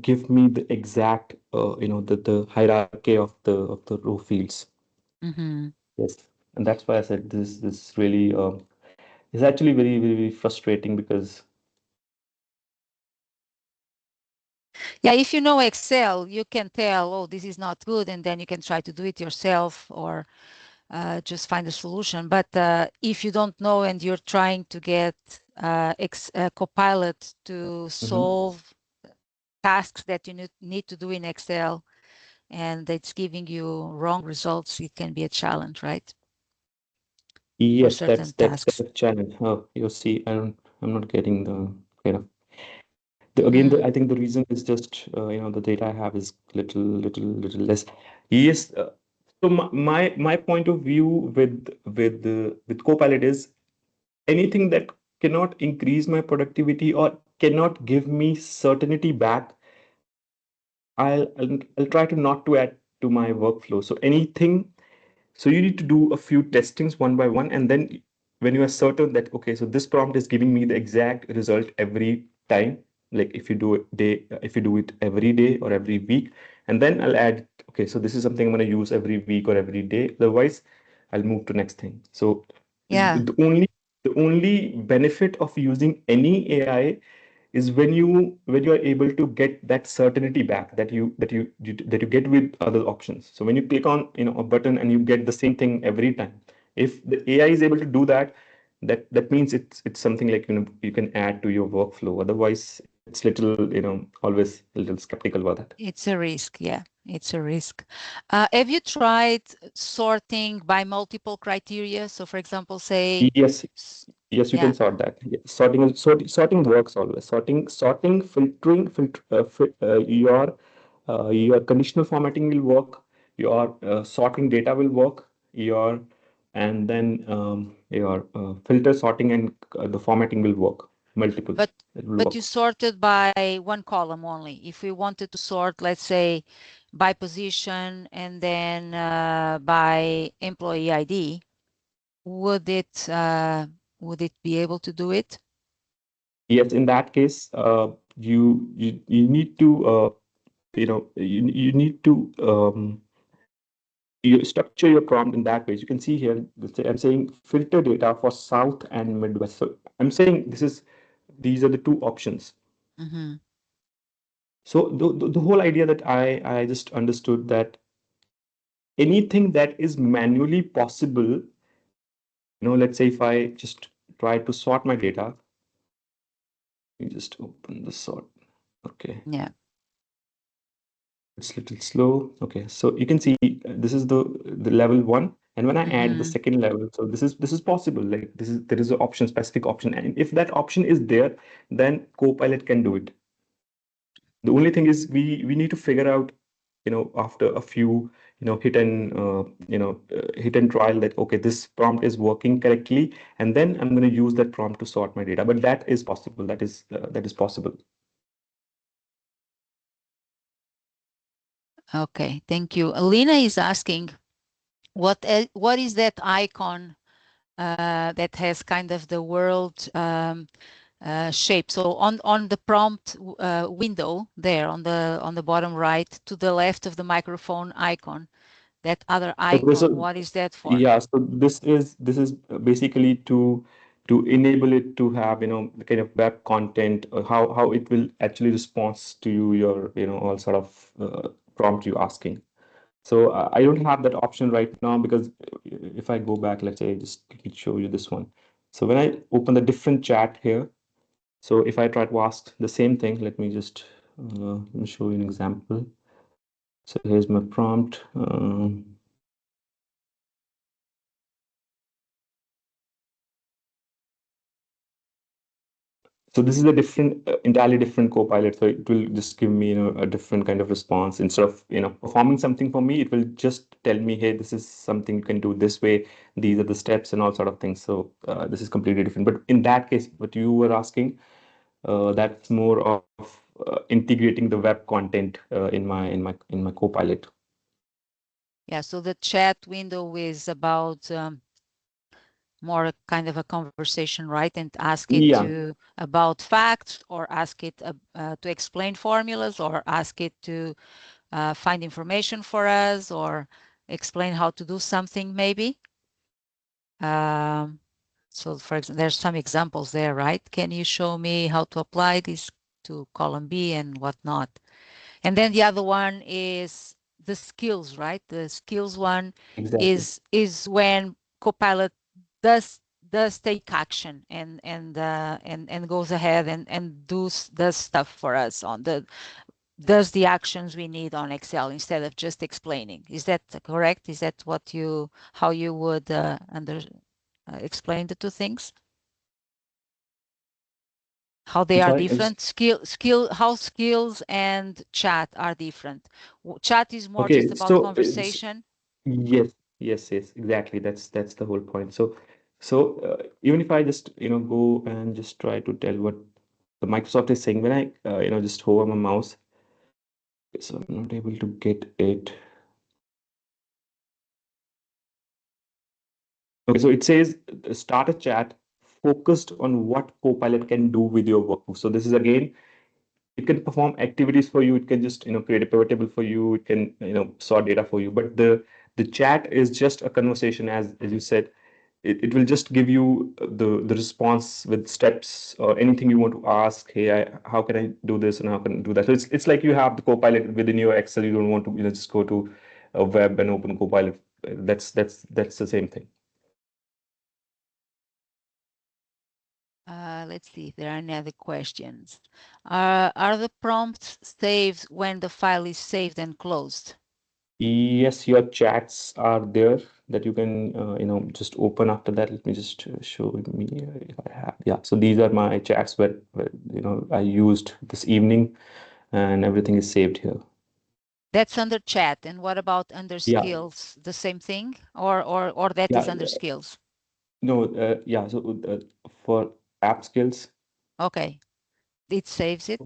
give me the exact the hierarchy of the row fields. Mm-hmm. Yes, and that's why I said this really is actually very frustrating because Yeah, if you know Excel, you can tell, oh, this is not good, and then you can try to do it yourself or just find a solution. But if you don't know and you're trying to get Copilot to Mhm. solve tasks that you need to do in Excel, and it's giving you wrong results, it can be a challenge, right? For Yes, that's certain that's kind tasks. of challenge. Oh, you see, I'm not getting the kind of Mm. I think the reason is just the data I have is little less. Yes, so my point of view with Copilot is anything that cannot increase my productivity or cannot give me certainty back, I'll try to not to add to my workflow. So anything. So you need to do a few testings one by one, and then when you are certain that okay, so this prompt is giving me the exact result every time, like if you do it every day or every week, and then I'll add, okay, so this is something I'm going to use every week or every day. Otherwise, I'll move to next thing. So Yeah, the only benefit of using any AI is when you are able to get that certainty back that you get with other options. So when you click on a button and you get the same thing every time, if the AI is able to do that, that means it's something like you can add to your workflow. Otherwise, it's little always a little skeptical about that. it's a risk. Yeah, it's a risk. Have you tried sorting by multiple criteria? So, for example, say, Yes, yes, you can yeah, sort that. Yeah. Sorting works always. Filtering, your conditional formatting will work. your sorting data will work, your and then your filter sorting and the formatting will work. Multiples. But It will but you work. sorted by one column only. If we wanted to sort, let's say, by position and then by employee ID, would it be able to do it? Yes, in that case, you need to you need to you structure your prompt in that way. You can see here, I'm saying filter data for South and Midwest. So I'm saying these are the two options. Mm-hmm. So the whole idea that I just understood that anything that is manually possible, let's say if I just try to sort my data, let me just open the sort. Okay. Yeah. It's a little slow. Okay, so you can see this is the level one, and when I add the Mm-hmm. second level, so this is possible. Like there is an option, specific option, and if that option is there, then Copilot can do it. The only thing is we need to figure out, after a few, hit and trial that okay, this prompt is working correctly, and then I'm going to use that prompt to sort my data. But that is possible. That is possible. Okay, thank you. Alina is asking, what is that icon that has kind of the world shape? So on the prompt window there on the bottom right to the left of the microphone icon, that other Okay, icon, so what is that for? yeah, so this is basically to enable it to have the kind of web content, how it will actually response to your all sort of prompt you asking. So I don't have that option right now because if I go back, let's say, just let me show you this one. So when I open the different chat here, so if I try to ask the same thing, let me just let me show you an example. So here's my prompt. So this is a different, entirely different Copilot. So it will just give me, a different kind of response. Instead of, performing something for me, it will just tell me, hey, this is something you can do this way. These are the steps and all sort of things. So this is completely different. But in that case, what you were asking, that's more of integrating the web content in my Copilot. Yeah, so the chat window is about more kind of a conversation, right? And ask it Yeah, to about facts, or ask it to explain formulas, or ask it to find information for us, or explain how to do something maybe. So for example, there's some examples there, right? Can you show me how to apply this to column B and whatnot? And then the other one is the skills, right? The skills one exactly. is when Copilot does take action and goes ahead and does stuff for us on does the actions we need on Excel instead of just explaining. Is that correct? Is that how you would explain the two things? How they I'm are sorry. different? How skills and chat are different. Chat is more Okay, just about so conversation. yes, yes, exactly. That's the whole point. So even if I just go and just try to tell what the Microsoft is saying when I just hover my mouse, so I'm not able to get it. Okay, so it says start a chat focused on what Copilot can do with your workbook. So this is again, it can perform activities for you. It can just create a pivot table for you. It can sort data for you. But the chat is just a conversation, as you said. It will just give you the response with steps or anything you want to ask. Hey, how can I do this and how can I do that? So it's like you have the Copilot within your Excel. You don't want to just go to a web and open Copilot. That's the same thing. Let's see if there are any other questions. Are the prompts saved when the file is saved and closed? Yes, your chats are there that you can just open after that. Let me just show me if I have. Yeah, so these are my chats where I used this evening, and everything is saved here. That's under chat. And what about under Yeah, skills? The same thing, or that yeah, is under skills? no, yeah. So for app skills, Okay, it saves it.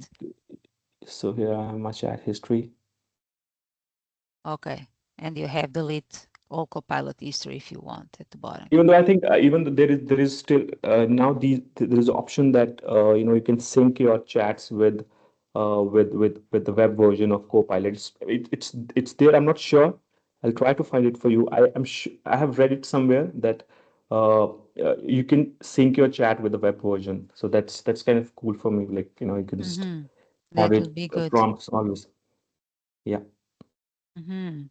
so here I have my chat history. Okay, and you have delete all Copilot history if you want at the bottom. Even though I think even though there is still now there is an option that you can sync your chats with the web version of Copilot. It's there. I'm not sure. I'll try to find it for you. I am sure I have read it somewhere that you can sync your chat with the web version. So that's kind of cool for me. Like you can just Mm-hmm. have That it would be good. prompts always. Yeah. Mm-hmm.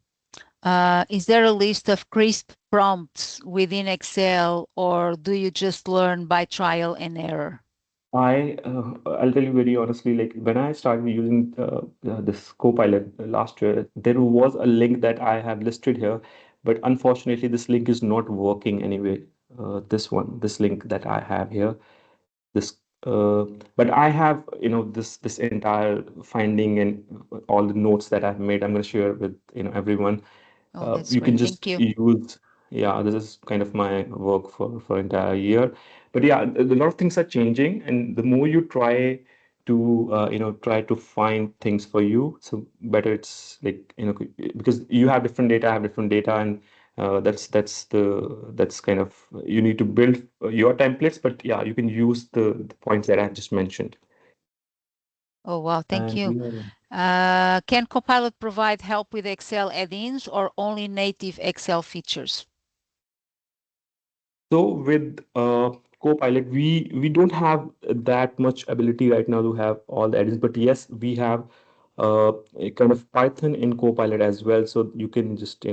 Is there a list of crisp prompts within Excel, or do you just learn by trial and error? I'll tell you very honestly, like when I started using this Copilot last year, there was a link that I have listed here, but unfortunately, this link is not working anyway. This link that I have here, this, uh, but I have, this entire finding and all the notes that I've made. I'm going to share with everyone. Oh, that's You can great. just Thank you. use, yeah, this is kind of my work for entire year. But yeah, a lot of things are changing, and the more you try to try to find things for you, so better it's like because you have different data, I have different data, and that's kind of you need to build your templates. But yeah, you can use the points that I just mentioned. Oh, wow. Thank And you. yeah. Can Copilot provide help with Excel add-ins or only native Excel features? So with Copilot, we don't have that much ability right now to have all the add-ins, but yes, we have a kind of Python in Copilot as well, so you can just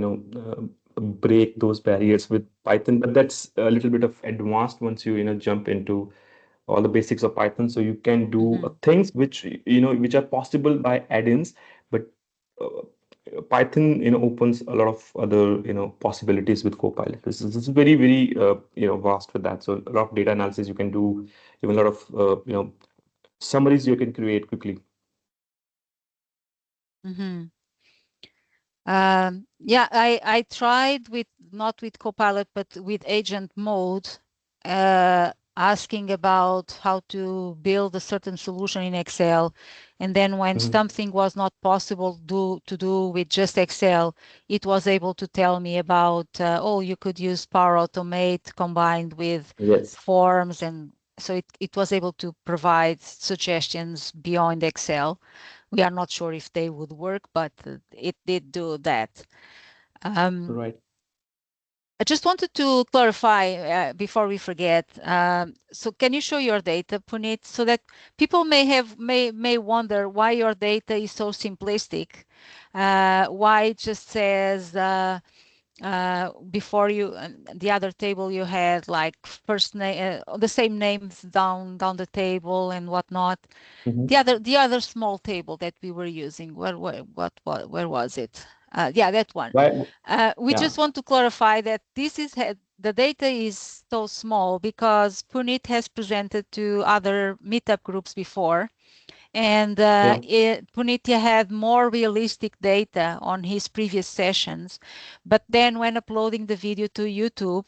break those barriers with Python. But that's a little bit of advanced once you jump into all the basics of Python. So you can do Mm-hmm. things which which are possible by add-ins, but Python opens a lot of other possibilities with Copilot. This is very very vast with that. So a lot of data analysis you can do, even a lot of summaries you can create quickly. Mm-hmm. Yeah, I tried with not with Copilot, but with agent mode, asking about how to build a certain solution in Excel. And then when Mhm. something was not possible to do with just Excel, it was able to tell me about, oh, you could use Power Automate combined with Yes, forms. And so it was able to provide suggestions beyond Excel. We are not sure if they would work, but it did do that. Um, right. I just wanted to clarify before we forget. So can you show your data, Puneet, so that people may wonder why your data is so simplistic, why it just says before you the other table you had like first name the same names down the table and whatnot. Hmm. The other small table that we were using, where was it? Yeah, that one. Why? We Yeah. just want to clarify that the data is so small because Puneet has presented to other meetup groups before, and Yeah. Puneet had more realistic data on his previous sessions. But then when uploading the video to YouTube,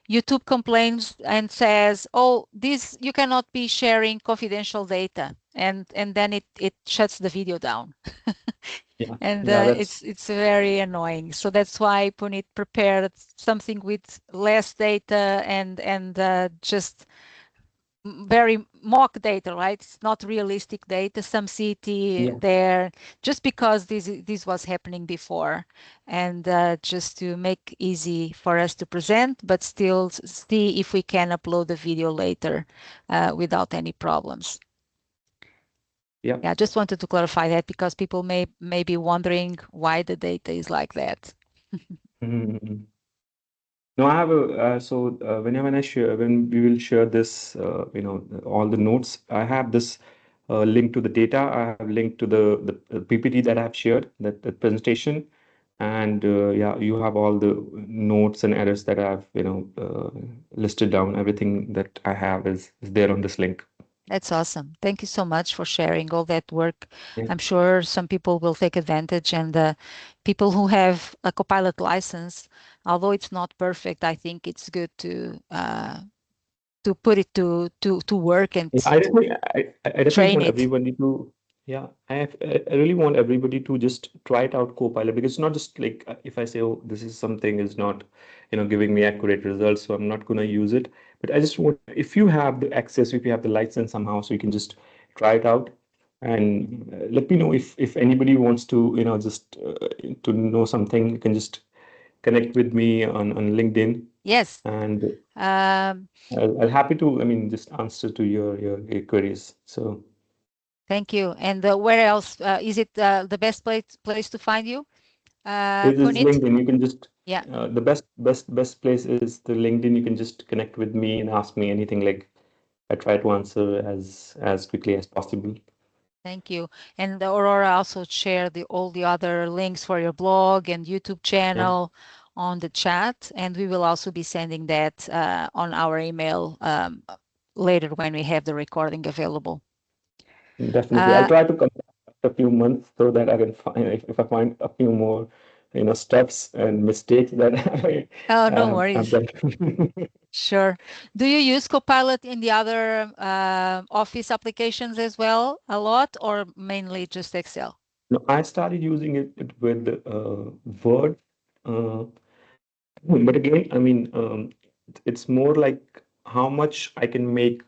YouTube complains and says, oh, this you cannot be sharing confidential data. And then it shuts the video down. Yeah. And Yeah. That's it's very annoying. So that's why Puneet prepared something with less data and just very mock data, right? It's not realistic data, some city yeah. there, just because this was happening before, and just to make easy for us to present, but still see if we can upload the video later without any problems. Yeah. Yeah, just wanted to clarify that because people may be wondering why the data is like that. Mhm. No, I have a when I share when we will share this all the notes, I have this link to the data. I have linked to the PPT that I have shared, that presentation, and yeah, you have all the notes and errors that I have listed down. Everything that I have is there on this link. That's awesome. Thank you so much for sharing all that work. Yeah. I'm sure some people will take advantage, and people who have a Copilot license, although it's not perfect, I think it's good to put it to work and Yeah, I definitely, I definitely train want it. everybody to, yeah, I really want everybody to just try it out Copilot, because it's not just like if I say, oh, this is something is not, giving me accurate results, so I'm not going to use it. But I just want, if you have the access, if you have the license somehow, so you can just try it out, and let me know if anybody wants to, just to know something, you can just connect with me on LinkedIn, Yes. and Um, I'll happy to, just answer to your queries. So Thank you. And where else is it the best place to find you, it is Puneet? LinkedIn. You can just Yeah. the best place is the LinkedIn. You can just connect with me and ask me anything. Like, I try to answer as quickly as possible. Thank you. And Aurora also shared all the other links for your blog and YouTube Yeah, channel on the chat, and we will also be sending that on our email later when we have the recording available. definitely. I'll try to come back after a few months so that I can find, if I find a few more, steps and mistakes that Oh, no I've worries. done. Sure. Do you use Copilot in the other Office applications as well a lot, or mainly just Excel? No, I started using it with Word. Uh, But again, it's more like how much I can make,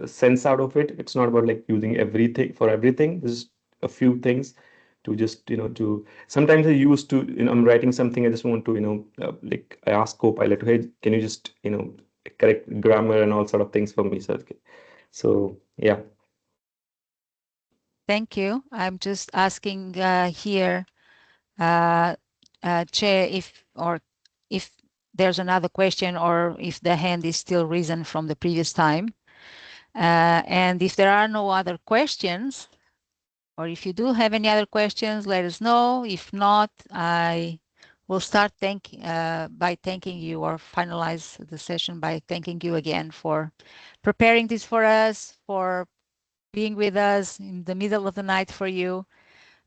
sense out of it. It's not about like using everything for everything. There's a few things to just, to sometimes I used to, I'm writing something, I just want to, like I ask Copilot, hey, can you just, correct grammar and all sort of things for me? So, okay. So yeah. Thank you. I'm just asking here, Chair, if there's another question or if the hand is still risen from the previous time. And if there are no other questions, or if you do have any other questions, let us know. If not, I will start by thanking you, or finalize the session by thanking you again for preparing this for us, for being with us in the middle of the night for you.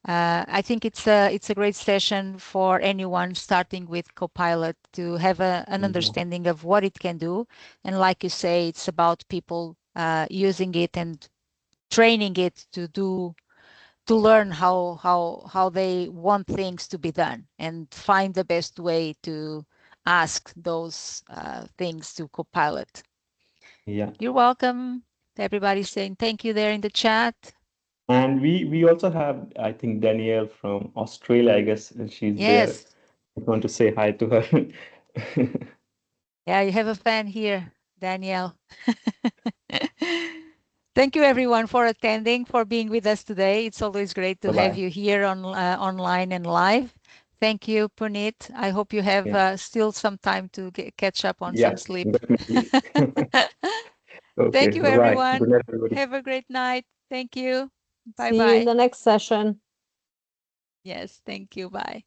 I think it's a great session for anyone starting with Copilot to have an Yeah. understanding of what it can do. And like you say, it's about people using it and training it to learn how they want things to be done and find the best way to ask those things to Copilot. Yeah. You're welcome. Everybody's saying thank you there in the chat. And we also have, I think, Danielle from Australia, I guess, and she's there. Yes. I want to say hi to her. Yeah, you have a fan here, Danielle. Thank you everyone for attending, for being with us today. It's always great to have Bye-bye. you here online and live. Thank you, Puneet. I hope you have Yeah. still some time to catch up on Yeah, some sleep. definitely. Okay, Thank you, bye-bye. Good everyone. night, everybody. Have a great night. Thank you. See you in Bye-bye. the next session. Yes, thank you. Bye.